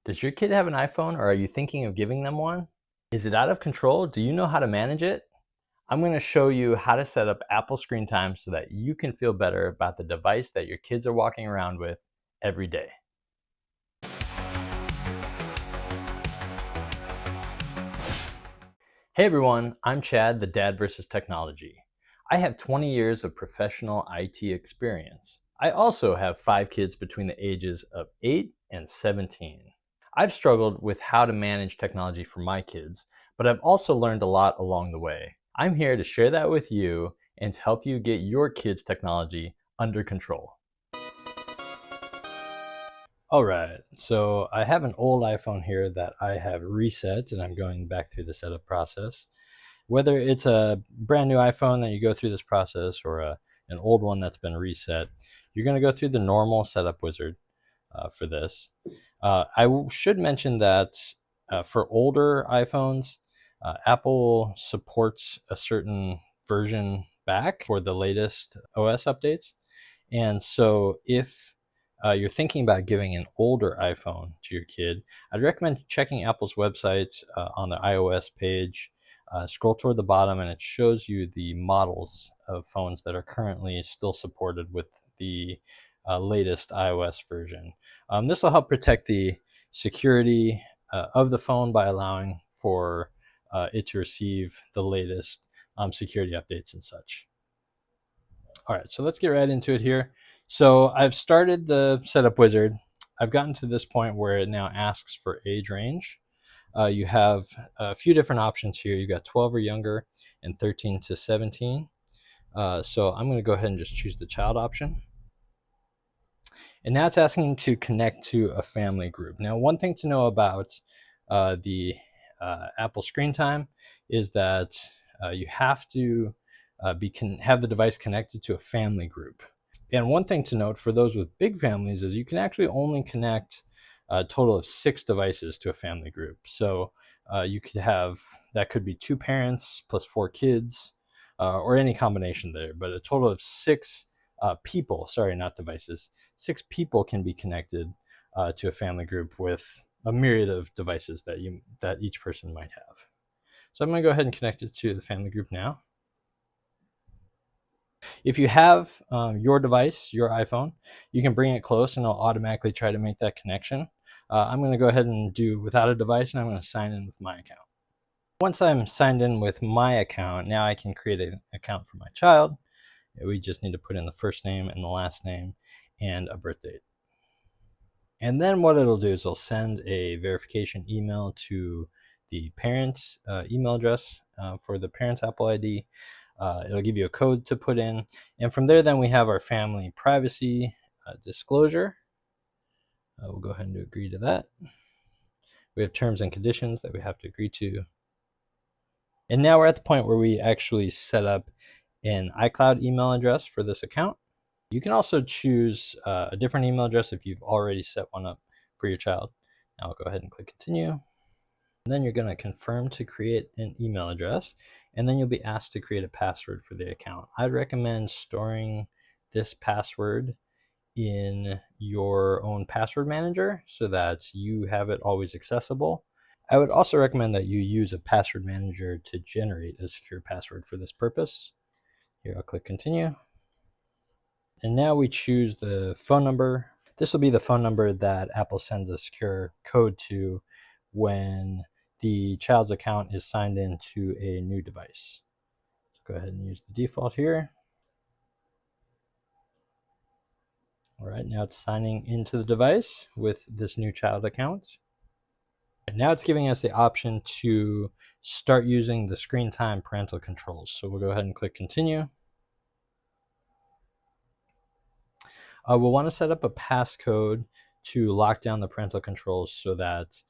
Does your kid have an iPhone or are you thinking of giving them one? Is it out of control? Do you know how to manage it? I'm going to show you how to set up Apple Screen Time so that you can feel better about the device that your kids are walking around with every day. Hey everyone, I'm Chad, the Dad versus Technology. I have 20 years of professional IT experience. I also have 5 kids between the ages of 8 and 17. I've struggled with how to manage technology for my kids, but I've also learned a lot along the way. I'm here to share that with you and to help you get your kids' technology under control. All right, so I have an old iPhone here that I have reset and I'm going back through the setup process. Whether it's a brand new iPhone that you go through this process or an old one that's been reset, you're going to go through the normal setup wizard for this. Should mention that for older iPhones, Apple supports a certain version back for the latest OS updates. And so if you're thinking about giving an older iPhone to your kid, I'd recommend checking Apple's website on the iOS page. Scroll toward the bottom and it shows you the models of phones that are currently still supported with the latest iOS version. This will help protect the security of the phone by allowing for it to receive the latest security updates and such. All right, so let's get right into it here. So I've started the setup wizard. I've gotten to this point where it now asks for age range. You have a few different options here. You've got 12 or younger and 13 to 17. So I'm going to go ahead and just choose the child option. And now it's asking to connect to a family group. Now, one thing to know about the Apple Screen Time is that you have to have the device connected to a family group. And one thing to note for those with big families is you can actually only connect a total of 6 devices to a family group. So you could have, that could be 2 parents plus 4 kids, or any combination there, but a total of 6 people, sorry, not devices, 6 people can be connected to a family group with a myriad of devices that each person might have. So I'm going to go ahead and connect it to the family group now. If you have your device, your iPhone, you can bring it close and it'll automatically try to make that connection. I'm going to go ahead and do without a device, and I'm going to sign in with my account. Once I'm signed in with my account, now I can create an account for my child. We just need to put in the first name and the last name and a birth date. And then what it'll do is it'll send a verification email to the parent's email address for the parent's Apple ID. It'll give you a code to put in. And from there, then we have our family privacy disclosure. We'll go ahead and agree to that. We have terms and conditions that we have to agree to. And now we're at the point where we actually set up an iCloud email address for this account. You can also choose a different email address if you've already set one up for your child. Now I'll go ahead and click continue. And then you're going to confirm to create an email address, and then you'll be asked to create a password for the account. I'd recommend storing this password in your own password manager so that you have it always accessible. I would also recommend that you use a password manager to generate a secure password for this purpose. Here, I'll click continue. And now we choose the phone number. This will be the phone number that Apple sends a secure code to when the child's account is signed into a new device. So go ahead and use the default here. All right, now it's signing into the device with this new child account. And now it's giving us the option to start using the screen time parental controls. So we'll go ahead and click continue. We'll want to set up a passcode to lock down the parental controls so that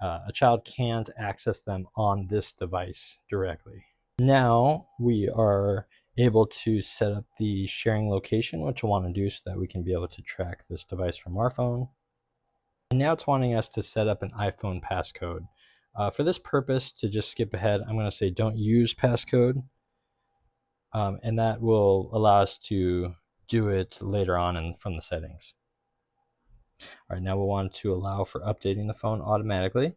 a child can't access them on this device directly. Now we are able to set up the sharing location, which we'll want to do so that we can be able to track this device from our phone. And now it's wanting us to set up an iPhone passcode. For this purpose, to just skip ahead, I'm going to say don't use passcode. And that will allow us to do it later on from the settings. All right, now we want to allow for updating the phone automatically.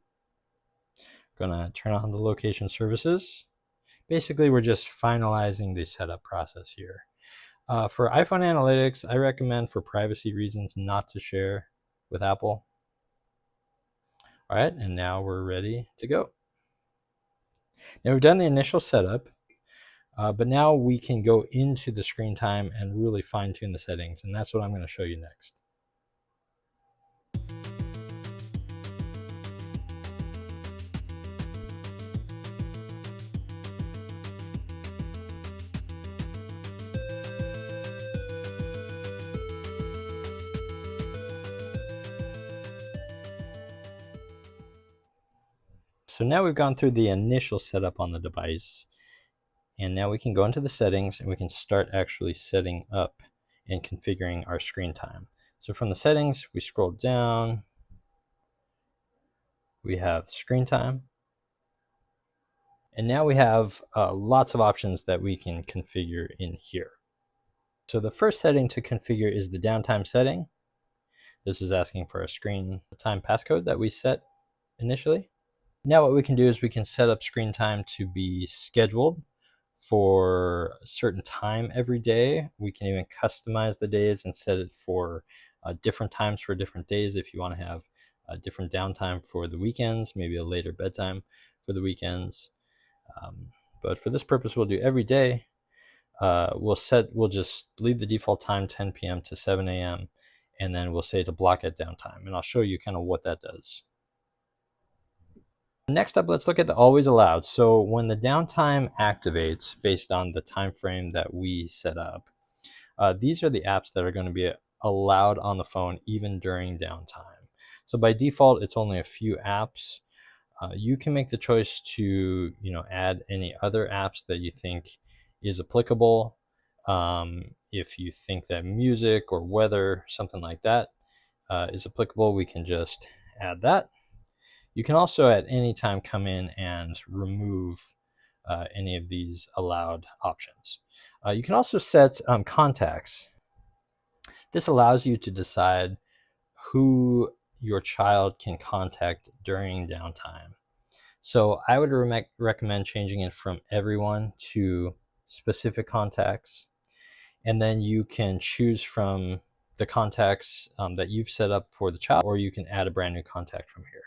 Gonna turn on the location services. Basically, we're just finalizing the setup process here. For iPhone Analytics, I recommend for privacy reasons not to share with Apple. All right, and now we're ready to go. Now we've done the initial setup, but now we can go into the screen time and really fine tune the settings, and that's what I'm going to show you next. So now we've gone through the initial setup on the device, and now we can go into the settings and we can start actually setting up and configuring our screen time. So from the settings, if we scroll down, we have screen time. And now we have lots of options that we can configure in here. So the first setting to configure is the downtime setting. This is asking for a screen time passcode that we set initially. Now what we can do is we can set up screen time to be scheduled for a certain time every day. We can even customize the days and set it for different times for different days if you want to have a different downtime for the weekends, maybe a later bedtime for the weekends. But for this purpose, we'll do every day. We'll just leave the default time 10 p.m. to 7 a.m. and then we'll say to block at downtime, and I'll show you kind of what that does. Next up, let's look at the always allowed. So when the downtime activates based on the time frame that we set up, these are the apps that are going to be allowed on the phone even during downtime. So by default, it's only a few apps. You can make the choice to add any other apps that you think is applicable. If you think that music or weather, something like that, is applicable, we can just add that. You can also at any time come in and remove any of these allowed options. You can also set contacts. This allows you to decide who your child can contact during downtime. So I would recommend changing it from everyone to specific contacts. And then you can choose from the contacts that you've set up for the child, or you can add a brand new contact from here.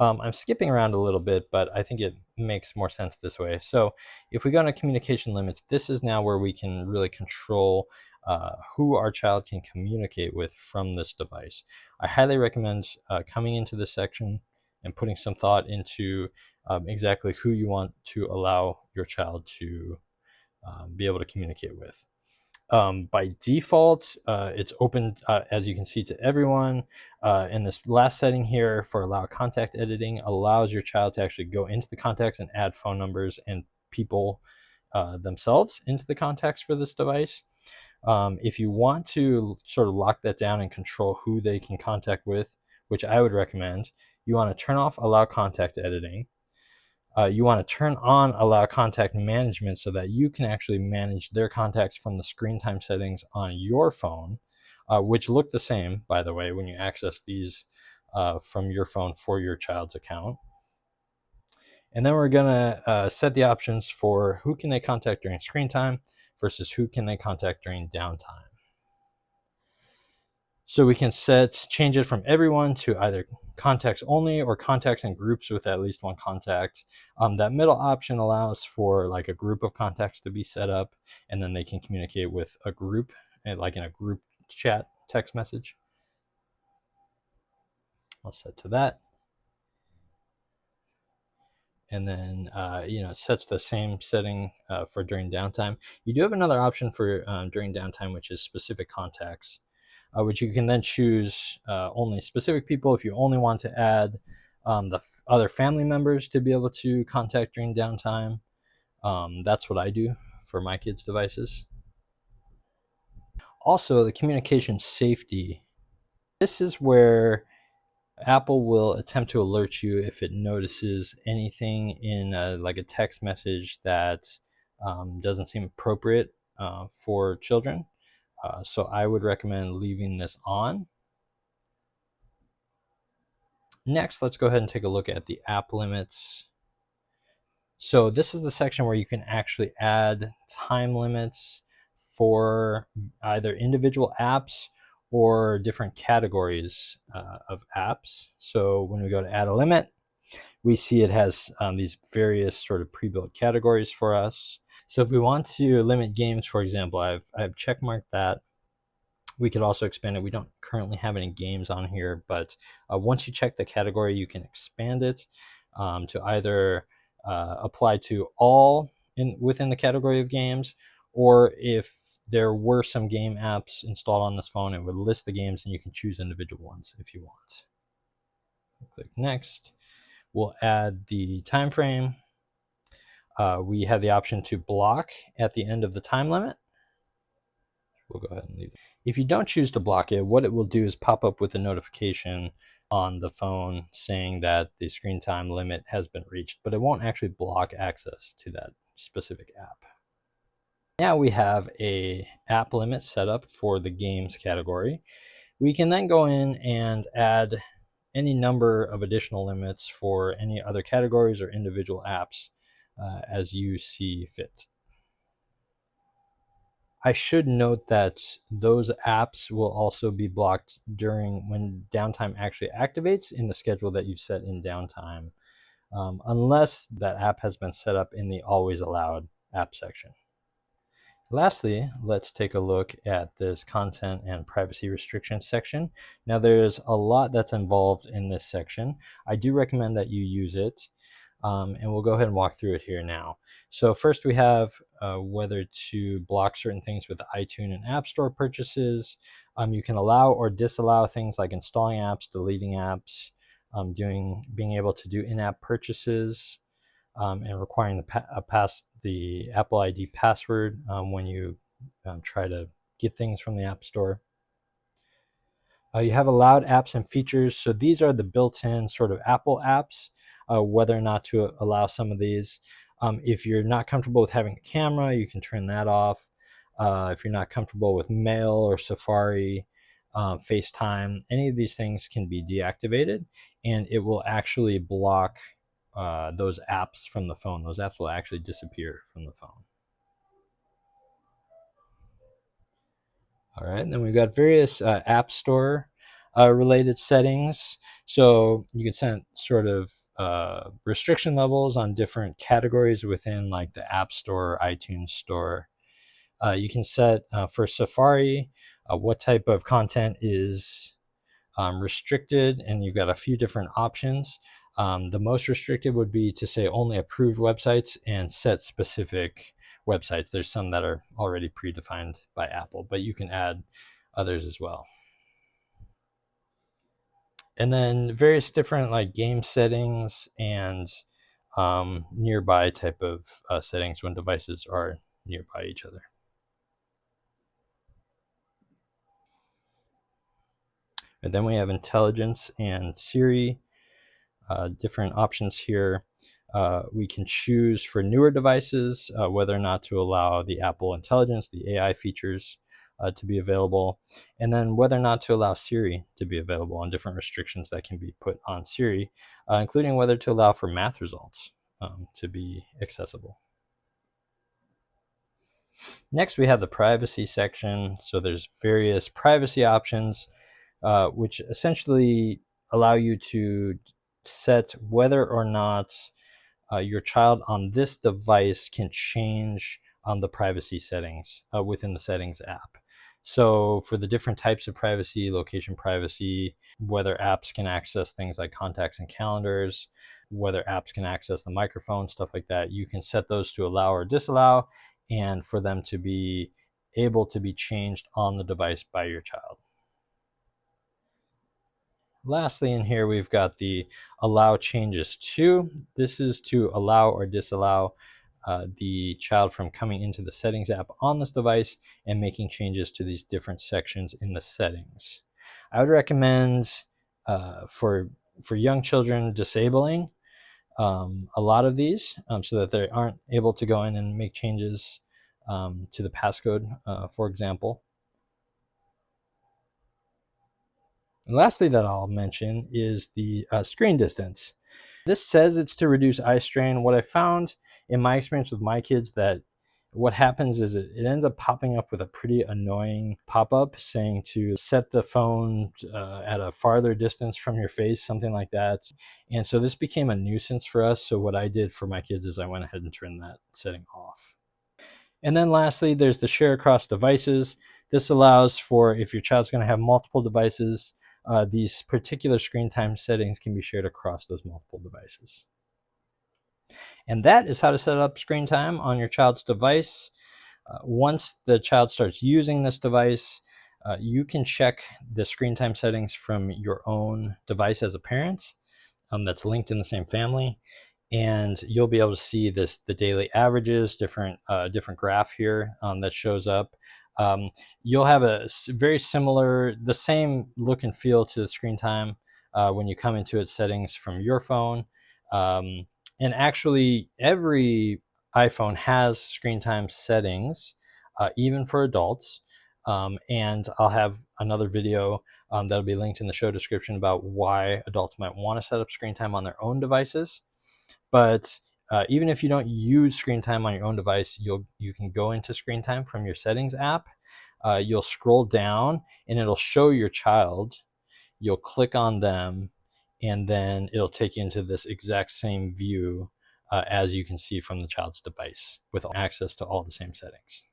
I'm skipping around a little bit, but I think it makes more sense this way. So if we go into communication limits, this is now where we can really control who our child can communicate with from this device. I highly recommend coming into this section and putting some thought into exactly who you want to allow your child to be able to communicate with. By default, it's open, as you can see, to everyone. And this last setting here for allow contact editing allows your child to actually go into the contacts and add phone numbers and people themselves into the contacts for this device. If you want to sort of lock that down and control who they can contact with, which I would recommend, you want to turn off allow contact editing. You want to turn on allow contact management so that you can actually manage their contacts from the screen time settings on your phone, which look the same, by the way, when you access these from your phone for your child's account. And then we're going to set the options for who can they contact during screen time versus who can they contact during downtime. So we can change it from everyone to either contacts only or contacts and groups with at least one contact. That middle option allows for like a group of contacts to be set up, and then they can communicate with a group, like in a group chat text message. I'll set to that. And then it sets the same setting for during downtime. You do have another option for during downtime, which is specific contacts. Which you can then choose only specific people. If you only want to add the other family members to be able to contact during downtime, that's what I do for my kids' devices. Also, the communication safety. This is where Apple will attempt to alert you if it notices anything in like a text message that Doesn't seem appropriate for children. So I would recommend leaving this on. Next, let's go ahead and take a look at the app limits. So this is the section where you can actually add time limits for either individual apps or different categories of apps. So when we go to add a limit, we see it has these various sort of pre-built categories for us. So if we want to limit games, for example, I've checkmarked that. We could also expand it. We don't currently have any games on here, but once you check the category, you can expand it to either apply to all within the category of games, or if there were some game apps installed on this phone, it would list the games and you can choose individual ones if you want. Click next. We'll add the time frame. We have the option to block at the end of the time limit. We'll go ahead and leave it. If you don't choose to block it, what it will do is pop up with a notification on the phone saying that the screen time limit has been reached, but it won't actually block access to that specific app. Now we have a app limit set up for the games category. We can then go in and add any number of additional limits for any other categories or individual apps as you see fit. I should note that those apps will also be blocked during when downtime actually activates in the schedule that you've set in downtime, unless that app has been set up in the always allowed app section. Lastly, let's take a look at this content and privacy restrictions section. Now there's a lot that's involved in this section. I do recommend that you use it. And we'll go ahead and walk through it here now. So first we have whether to block certain things with iTunes and App Store purchases. You can allow or disallow things like installing apps, deleting apps, being able to do in-app purchases, and requiring the Apple ID password when you try to get things from the App Store. You have allowed apps and features. So these are the built-in sort of Apple apps, whether or not to allow some of these. If you're not comfortable with having a camera, you can turn that off. If you're not comfortable with Mail or Safari, FaceTime, any of these things can be deactivated, and it will actually block those apps from the phone. Those apps will actually disappear from the phone. All right, and then we've got various App Store related settings. So you can set sort of restriction levels on different categories within like the App Store, iTunes Store. You can set for Safari what type of content is restricted, and you've got a few different options. The most restricted would be to say only approved websites and set specific websites. There's some that are already predefined by Apple, but you can add others as well. And then various different like game settings and nearby type of settings when devices are nearby each other. And then we have intelligence and Siri, different options here. We can choose for newer devices whether or not to allow the Apple Intelligence, the AI features to be available, and then whether or not to allow Siri to be available and different restrictions that can be put on Siri, including whether to allow for math results to be accessible. Next, we have the privacy section. So there's various privacy options, which essentially allow you to set whether or not your child on this device can change the privacy settings within the settings app. So for the different types of privacy, location privacy, whether apps can access things like contacts and calendars, whether apps can access the microphone, stuff like that, you can set those to allow or disallow, and for them to be able to be changed on the device by your child. Lastly, in here, we've got the allow changes to. This is to allow or disallow the child from coming into the settings app on this device and making changes to these different sections in the settings. I would recommend for young children disabling a lot of these so that they aren't able to go in and make changes to the passcode, for example. And lastly that I'll mention is the screen distance. This says it's to reduce eye strain. What I found in my experience with my kids, that what happens is it ends up popping up with a pretty annoying pop-up saying to set the phone at a farther distance from your face, something like that. And so this became a nuisance for us. So what I did for my kids is I went ahead and turned that setting off. And then lastly, there's the share across devices. This allows for, if your child's going to have multiple devices, these particular screen time settings can be shared across those multiple devices. And that is how to set up screen time on your child's device. Once the child starts using this device, you can check the screen time settings from your own device as a parent that's linked in the same family. And you'll be able to see the daily averages, different graph here that shows up. You'll have a very similar, the same look and feel to the screen time when you come into its settings from your phone. And actually, every iPhone has screen time settings, even for adults. And I'll have another video that'll be linked in the show description about why adults might want to set up screen time on their own devices. But even if you don't use screen time on your own device, you can go into screen time from your settings app. You'll scroll down and it'll show your child. You'll click on them, and then it'll take you into this exact same view as you can see from the child's device with access to all the same settings.